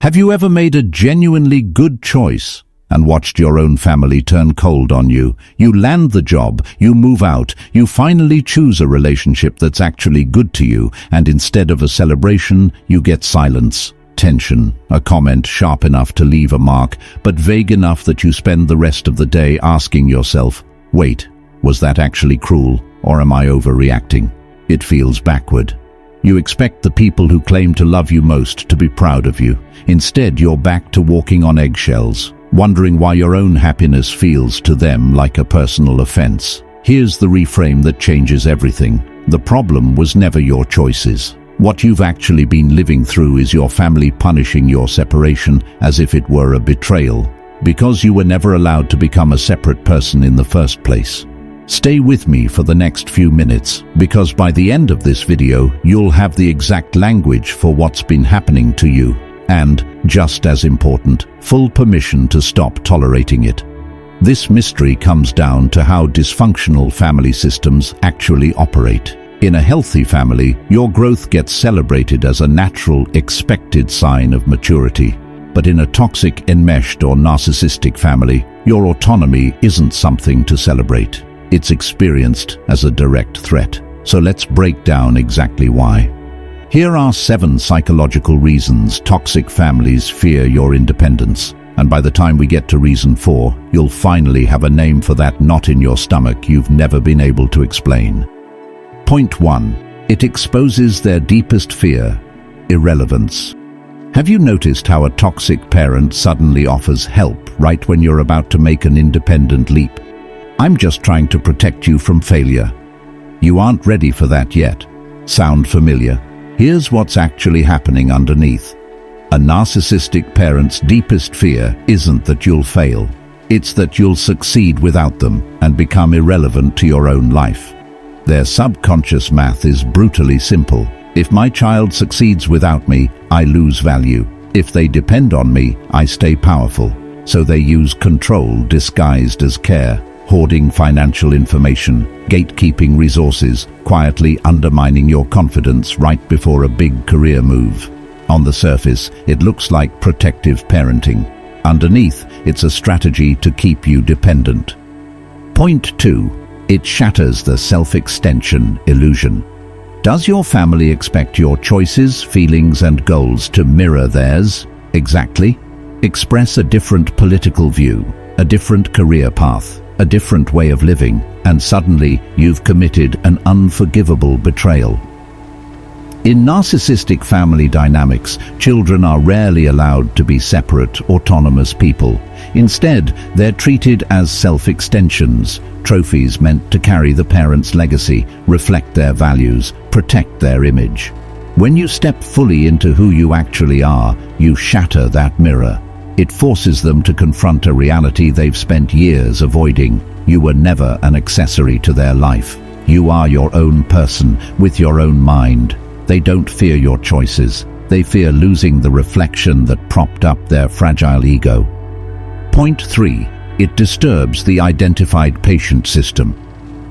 Have you ever made a genuinely good choice and watched your own family turn cold on you? You land the job, you move out, you finally choose a relationship that's actually good to you, and instead of a celebration, you get silence, tension, a comment sharp enough to leave a mark, but vague enough that you spend the rest of the day asking yourself, wait, was that actually cruel, or am I overreacting? It feels backward. You expect the people who claim to love you most to be proud of you. Instead, you're back to walking on eggshells, wondering why your own happiness feels to them like a personal offense. Here's the reframe that changes everything. The problem was never your choices. What you've actually been living through is your family punishing your separation as if it were a betrayal, because you were never allowed to become a separate person in the first place. Stay with me for the next few minutes, because by the end of this video, you'll have the exact language for what's been happening to you, and, just as important, full permission to stop tolerating it. This mystery comes down to how dysfunctional family systems actually operate. In a healthy family, your growth gets celebrated as a natural, expected sign of maturity. But in a toxic, enmeshed, or narcissistic family, your autonomy isn't something to celebrate. It's experienced as a direct threat. So let's break down exactly why. Here are 7 psychological reasons toxic families fear your independence. And by the time we get to reason 4, you'll finally have a name for that knot in your stomach you've never been able to explain. Point 1. It exposes their deepest fear: irrelevance. Have you noticed how a toxic parent suddenly offers help right when you're about to make an independent leap? I'm just trying to protect you from failure. You aren't ready for that yet. Sound familiar? Here's what's actually happening underneath. A narcissistic parent's deepest fear isn't that you'll fail. It's that you'll succeed without them and become irrelevant to your own life. Their subconscious math is brutally simple. If my child succeeds without me, I lose value. If they depend on me, I stay powerful. So they use control disguised as care, hoarding financial information, gatekeeping resources, quietly undermining your confidence right before a big career move. On the surface, it looks like protective parenting. Underneath, it's a strategy to keep you dependent. Point 2. It shatters the self-extension illusion. Does your family expect your choices, feelings, and goals to mirror theirs? Exactly. Express a different political view, a different career path, a different way of living, and suddenly you've committed an unforgivable betrayal. In narcissistic family dynamics, children are rarely allowed to be separate, autonomous people. Instead, they're treated as self-extensions, trophies meant to carry the parent's legacy, reflect their values, protect their image. When you step fully into who you actually are, you shatter that mirror. It forces them to confront a reality they've spent years avoiding. You were never an accessory to their life. You are your own person, with your own mind. They don't fear your choices. They fear losing the reflection that propped up their fragile ego. Point 3. It disturbs the identified patient system.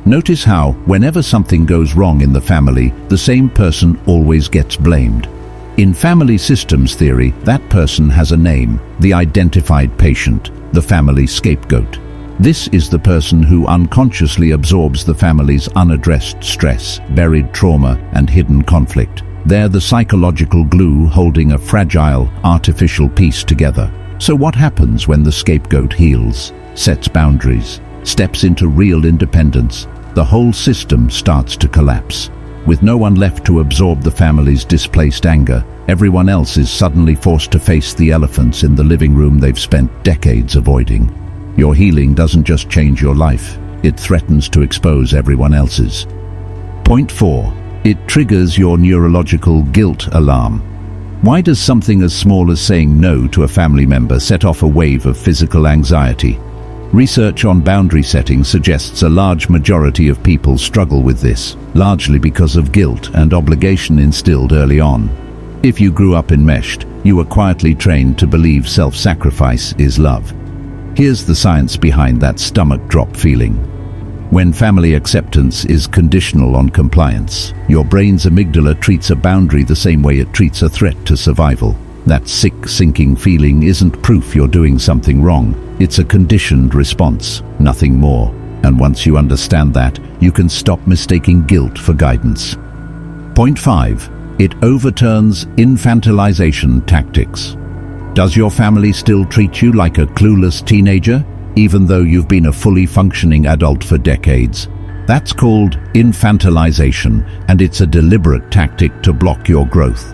Notice how, whenever something goes wrong in the family, the same person always gets blamed. In family systems theory, that person has a name: the identified patient, the family scapegoat. This is the person who unconsciously absorbs the family's unaddressed stress, buried trauma, and hidden conflict. They're the psychological glue holding a fragile, artificial piece together. So what happens when the scapegoat heals, sets boundaries, steps into real independence? The whole system starts to collapse. With no one left to absorb the family's displaced anger, everyone else is suddenly forced to face the elephants in the living room they've spent decades avoiding. Your healing doesn't just change your life, it threatens to expose everyone else's. Point 4. It triggers your neurological guilt alarm. Why does something as small as saying no to a family member set off a wave of physical anxiety? Research on boundary setting suggests a large majority of people struggle with this, largely because of guilt and obligation instilled early on. If you grew up enmeshed, you were quietly trained to believe self-sacrifice is love. Here's the science behind that stomach drop feeling. When family acceptance is conditional on compliance, your brain's amygdala treats a boundary the same way it treats a threat to survival. That sick, sinking feeling isn't proof you're doing something wrong. It's a conditioned response, nothing more. And once you understand that, you can stop mistaking guilt for guidance. Point 5. It overturns infantilization tactics. Does your family still treat you like a clueless teenager, even though you've been a fully functioning adult for decades? That's called infantilization, and it's a deliberate tactic to block your growth.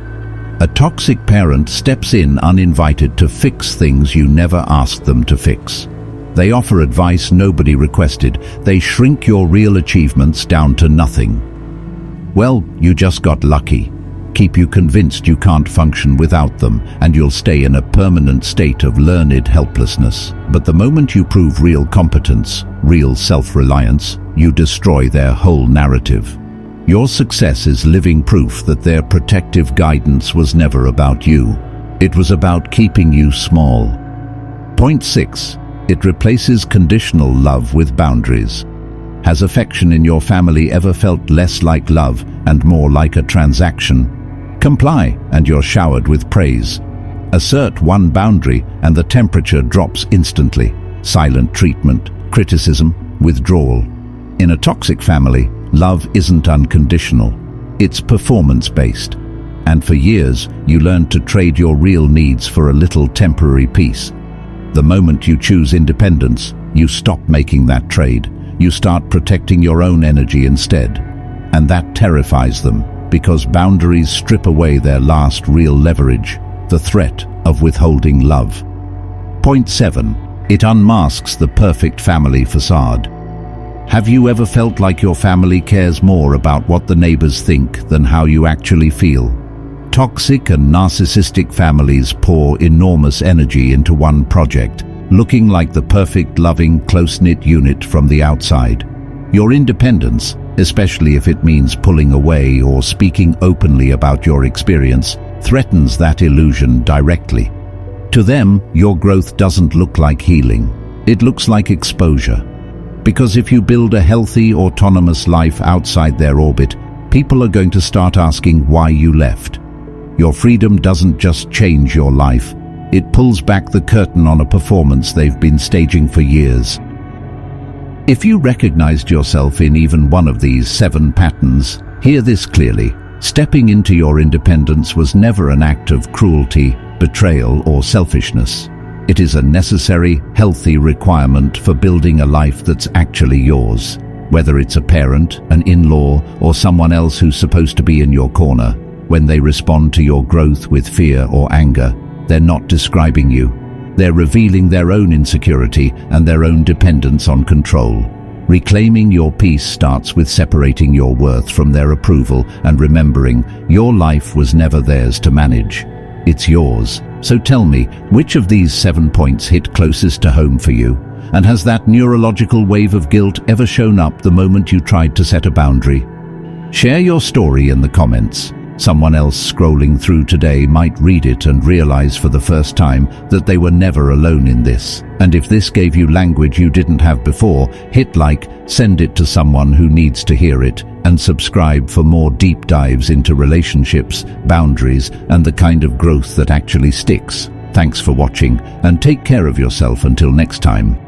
A toxic parent steps in uninvited to fix things you never asked them to fix. They offer advice nobody requested. They shrink your real achievements down to nothing. Well, you just got lucky. Keep you convinced you can't function without them, and you'll stay in a permanent state of learned helplessness. But the moment you prove real competence, real self-reliance, you destroy their whole narrative. Your success is living proof that their protective guidance was never about you. It was about keeping you small. Point 6. It replaces conditional love with boundaries. Has affection in your family ever felt less like love and more like a transaction? Comply, and you're showered with praise. Assert one boundary, and the temperature drops instantly. Silent treatment, criticism, withdrawal. In a toxic family, love isn't unconditional. It's performance-based. And for years, you learned to trade your real needs for a little temporary peace. The moment you choose independence, you stop making that trade. You start protecting your own energy instead. And that terrifies them, because boundaries strip away their last real leverage, the threat of withholding love. Point 7. It unmasks the perfect family facade. Have you ever felt like your family cares more about what the neighbors think than how you actually feel? Toxic and narcissistic families pour enormous energy into one project, looking like the perfect, loving, close-knit unit from the outside. Your independence, especially if it means pulling away or speaking openly about your experience, threatens that illusion directly. To them, your growth doesn't look like healing. It looks like exposure. Because if you build a healthy, autonomous life outside their orbit, people are going to start asking why you left. Your freedom doesn't just change your life, it pulls back the curtain on a performance they've been staging for years. If you recognized yourself in even one of these 7 patterns, hear this clearly. Stepping into your independence was never an act of cruelty, betrayal, or selfishness. It is a necessary, healthy requirement for building a life that's actually yours. Whether it's a parent, an in-law, or someone else who's supposed to be in your corner, when they respond to your growth with fear or anger, they're not describing you. They're revealing their own insecurity and their own dependence on control. Reclaiming your peace starts with separating your worth from their approval and remembering your life was never theirs to manage. It's yours. So tell me, which of these 7 points hit closest to home for you? And has that neurological wave of guilt ever shown up the moment you tried to set a boundary? Share your story in the comments. Someone else scrolling through today might read it and realize for the first time that they were never alone in this. And if this gave you language you didn't have before, hit like, send it to someone who needs to hear it, and subscribe for more deep dives into relationships, boundaries, and the kind of growth that actually sticks. Thanks for watching, and take care of yourself until next time.